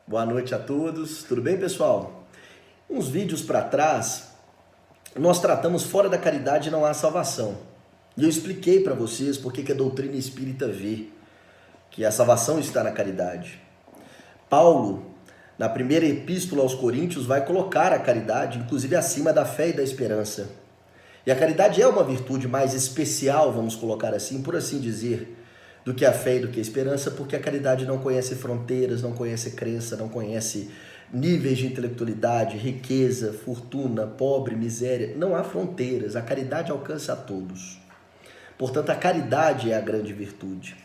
Boa noite a todos, tudo bem, pessoal? Uns vídeos para trás, nós tratamos fora da caridade não há salvação. E eu expliquei para vocês por que a doutrina espírita vê que a salvação está na caridade. Paulo, na primeira epístola aos Coríntios, vai colocar a caridade, inclusive, acima da fé e da esperança. E a caridade é uma virtude mais especial, vamos colocar assim, por assim dizer, do que a fé e do que a esperança, porque a caridade não conhece fronteiras, não conhece crença, não conhece níveis de intelectualidade, riqueza, fortuna, pobre, miséria. Não há fronteiras, a caridade alcança a todos. Portanto, a caridade é a grande virtude.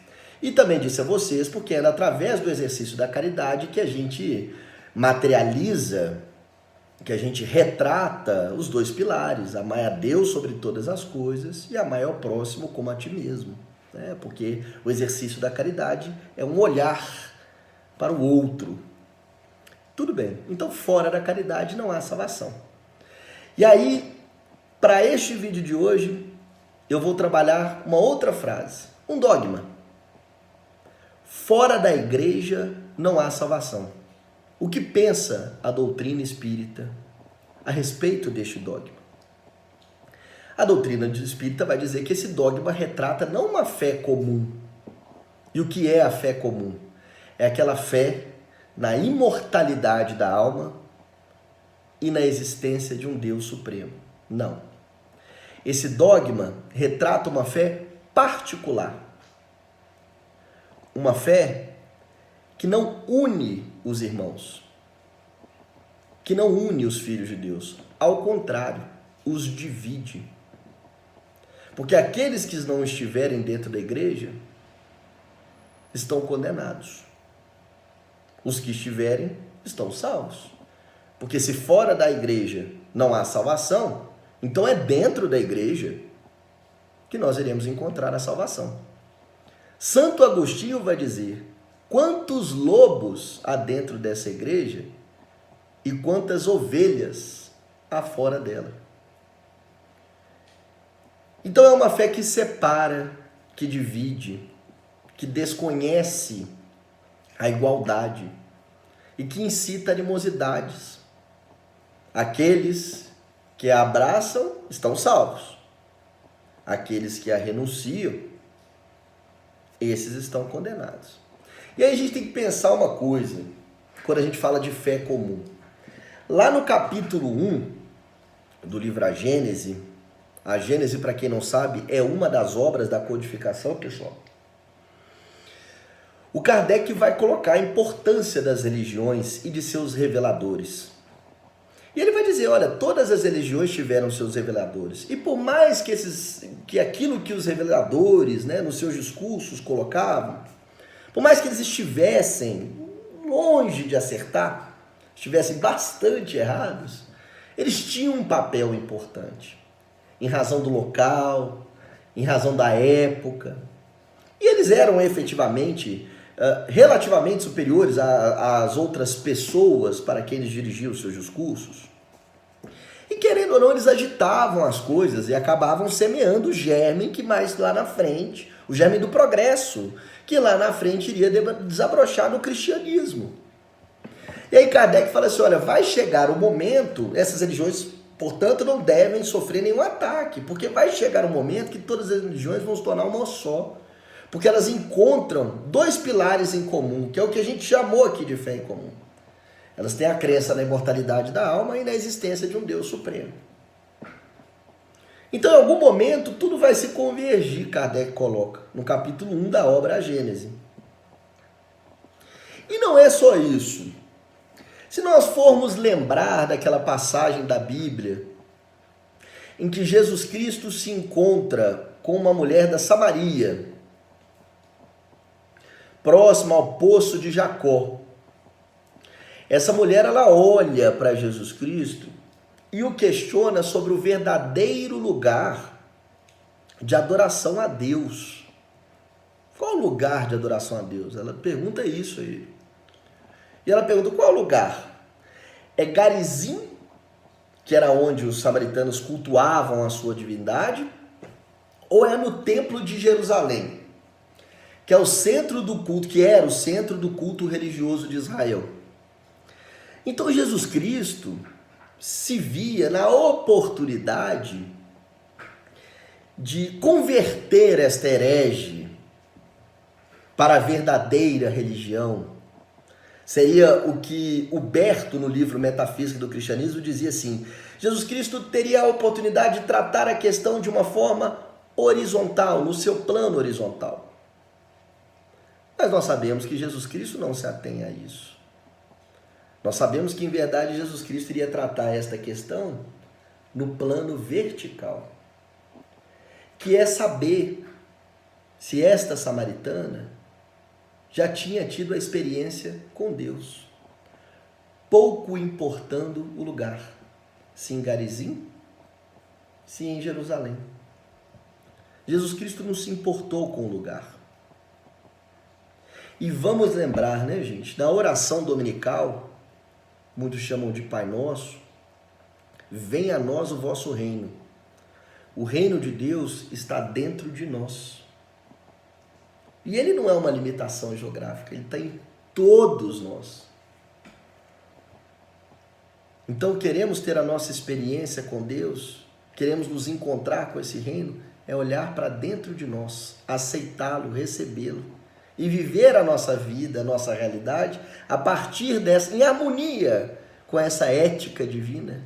E também disse a vocês, porque é através do exercício da caridade que a gente materializa, que a gente retrata os dois pilares, amar a Deus sobre todas as coisas e amar ao próximo como a ti mesmo. Porque o exercício da caridade é um olhar para o outro. Tudo bem, então fora da caridade não há salvação. E aí, para este vídeo de hoje, eu vou trabalhar uma outra frase, um dogma. Fora da igreja não há salvação. O que pensa a doutrina espírita a respeito deste dogma? A doutrina espírita vai dizer que esse dogma retrata não uma fé comum. E o que é a fé comum? É aquela fé na imortalidade da alma e na existência de um Deus supremo. Não. Esse dogma retrata uma fé particular. Uma fé que não une os irmãos, que não une os filhos de Deus. Ao contrário, os divide. Porque aqueles que não estiverem dentro da igreja estão condenados. Os que estiverem estão salvos. Porque se fora da igreja não há salvação, então é dentro da igreja que nós iremos encontrar a salvação. Santo Agostinho vai dizer: quantos lobos há dentro dessa igreja e quantas ovelhas há fora dela. Então é uma fé que separa, que divide, que desconhece a igualdade e que incita animosidades. Aqueles que a abraçam estão salvos. Aqueles que a renunciam, esses estão condenados. E aí a gente tem que pensar uma coisa, quando a gente fala de fé comum. Lá no capítulo 1 do livro A Gênese, para quem não sabe, é uma das obras da codificação, pessoal. O Kardec vai colocar a importância das religiões e de seus reveladores. E ele vai dizer, olha, todas as religiões tiveram seus reveladores. E por mais que aquilo que os reveladores, nos seus discursos colocavam, por mais que eles estivessem longe de acertar, estivessem bastante errados, eles tinham um papel importante. Em razão do local, em razão da época. E eles eram efetivamente, relativamente superiores às outras pessoas para quem eles dirigiam os seus discursos. E querendo ou não, eles agitavam as coisas e acabavam semeando o germe que mais lá na frente, o germe do progresso, que lá na frente iria desabrochar no cristianismo. E aí Kardec fala assim, olha, vai chegar o momento, essas religiões, portanto, não devem sofrer nenhum ataque, porque vai chegar um momento que todas as religiões vão se tornar uma só, porque elas encontram dois pilares em comum, que é o que a gente chamou aqui de fé em comum. Elas têm a crença na imortalidade da alma e na existência de um Deus supremo. Então, em algum momento, tudo vai se convergir, Kardec coloca, no capítulo 1 da obra A Gênese. E não é só isso. Se nós formos lembrar daquela passagem da Bíblia em que Jesus Cristo se encontra com uma mulher da Samaria, próxima ao poço de Jacó. Essa mulher, ela olha para Jesus Cristo e o questiona sobre o verdadeiro lugar de adoração a Deus. Qual o lugar de adoração a Deus? Ela pergunta isso aí. E ela pergunta, qual é o lugar? É Garizim, que era onde os samaritanos cultuavam a sua divindade, ou é no Templo de Jerusalém, que é o centro do culto, que era o centro do culto religioso de Israel? Então Jesus Cristo se via na oportunidade de converter esta herege para a verdadeira religião. Seria o que Huberto, no livro Metafísica do Cristianismo, dizia assim: Jesus Cristo teria a oportunidade de tratar a questão de uma forma horizontal, no seu plano horizontal. Mas nós sabemos que Jesus Cristo não se atém a isso. Nós sabemos que, em verdade, Jesus Cristo iria tratar esta questão no plano vertical, que é saber se esta samaritana já tinha tido a experiência com Deus, pouco importando o lugar, se em Garizim, se em Jerusalém. Jesus Cristo não se importou com o lugar. E vamos lembrar, né, gente, na oração dominical, muitos chamam de Pai Nosso, venha a nós o vosso reino. O reino de Deus está dentro de nós. E ele não é uma limitação geográfica, ele está em todos nós. Então queremos ter a nossa experiência com Deus, queremos nos encontrar com esse reino, é olhar para dentro de nós, aceitá-lo, recebê-lo e viver a nossa vida, a nossa realidade a partir dessa, em harmonia com essa ética divina.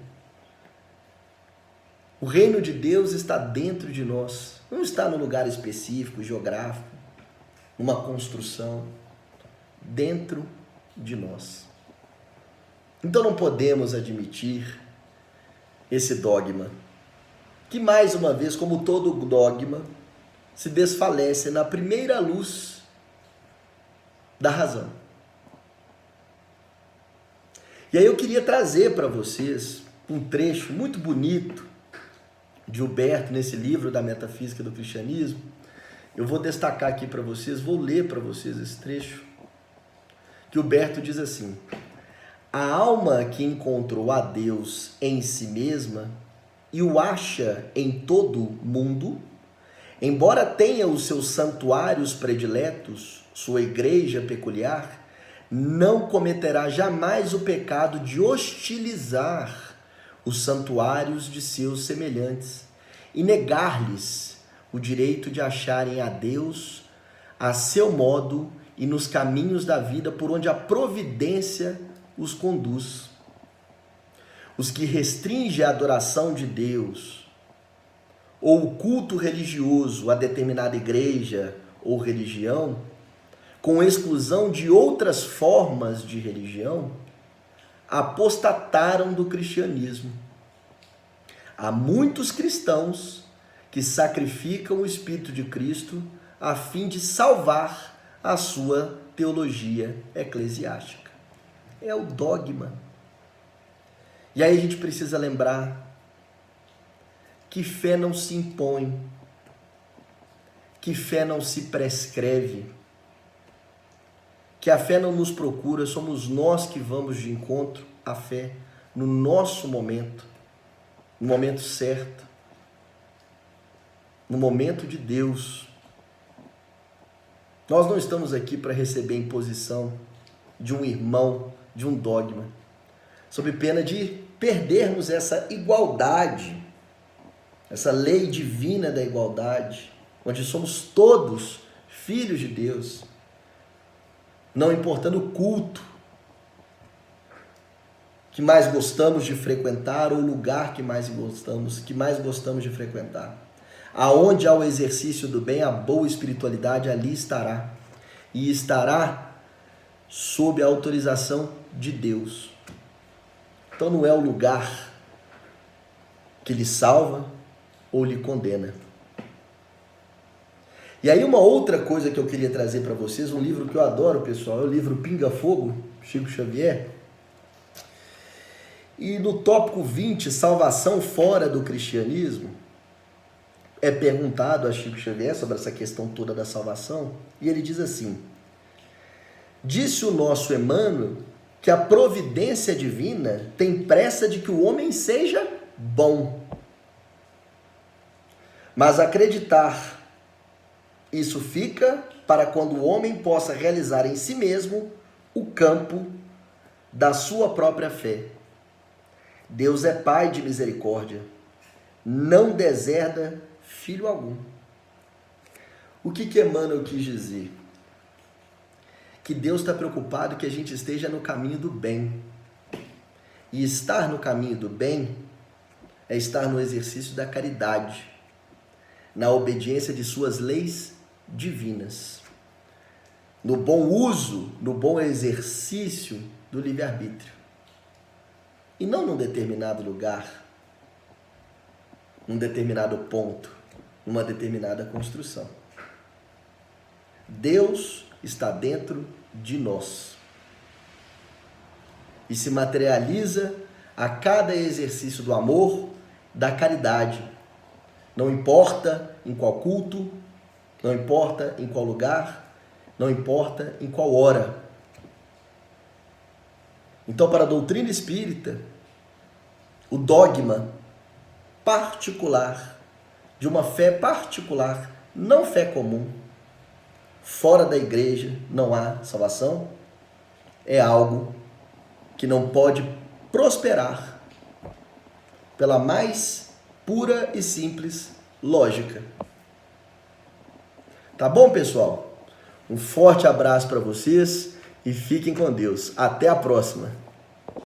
O reino de Deus está dentro de nós, não está num lugar específico, geográfico, uma construção, dentro de nós. Então não podemos admitir esse dogma, que mais uma vez, como todo dogma, se desfalece na primeira luz da razão. E aí eu queria trazer para vocês um trecho muito bonito de Huberto nesse livro da Metafísica do Cristianismo. Eu vou destacar aqui para vocês, vou ler para vocês esse trecho, que Huberto diz assim: a alma que encontrou a Deus em si mesma e o acha em todo mundo, embora tenha os seus santuários prediletos, sua igreja peculiar, não cometerá jamais o pecado de hostilizar os santuários de seus semelhantes e negar-lhes o direito de acharem a Deus a seu modo e nos caminhos da vida por onde a providência os conduz. Os que restringem a adoração de Deus ou o culto religioso a determinada igreja ou religião, com exclusão de outras formas de religião, apostataram do cristianismo. Há muitos cristãos que sacrificam o Espírito de Cristo a fim de salvar a sua teologia eclesiástica. É o dogma. E aí a gente precisa lembrar que fé não se impõe, que fé não se prescreve, que a fé não nos procura, somos nós que vamos de encontro à fé no nosso momento, no momento certo, no momento de Deus. Nós não estamos aqui para receber imposição de um irmão, de um dogma, sob pena de perdermos essa igualdade, essa lei divina da igualdade, onde somos todos filhos de Deus, não importando o culto que mais gostamos de frequentar ou o lugar que mais gostamos de frequentar. Aonde há o exercício do bem, a boa espiritualidade ali estará. E estará sob a autorização de Deus. Então não é o lugar que lhe salva ou lhe condena. E aí uma outra coisa que eu queria trazer para vocês, um livro que eu adoro, pessoal, é o livro Pinga Fogo, Chico Xavier. E no tópico 20, Salvação fora do cristianismo, é perguntado a Chico Xavier sobre essa questão toda da salvação, e ele diz assim: disse o nosso Emmanuel que a providência divina tem pressa de que o homem seja bom. Mas acreditar, isso fica para quando o homem possa realizar em si mesmo o campo da sua própria fé. Deus é Pai de misericórdia, não deserda filho algum. O que Emmanuel quis dizer? Que Deus está preocupado que a gente esteja no caminho do bem. E estar no caminho do bem é estar no exercício da caridade, na obediência de suas leis divinas, no bom uso, no bom exercício do livre-arbítrio. E não num determinado lugar, num determinado ponto, numa determinada construção. Deus está dentro de nós e se materializa a cada exercício do amor, da caridade. Não importa em qual culto, não importa em qual lugar, não importa em qual hora. Então, para a doutrina espírita, o dogma particular, de uma fé particular, não fé comum, fora da igreja não há salvação, é algo que não pode prosperar pela mais pura e simples lógica. Tá bom, pessoal? Um forte abraço para vocês e fiquem com Deus. Até a próxima!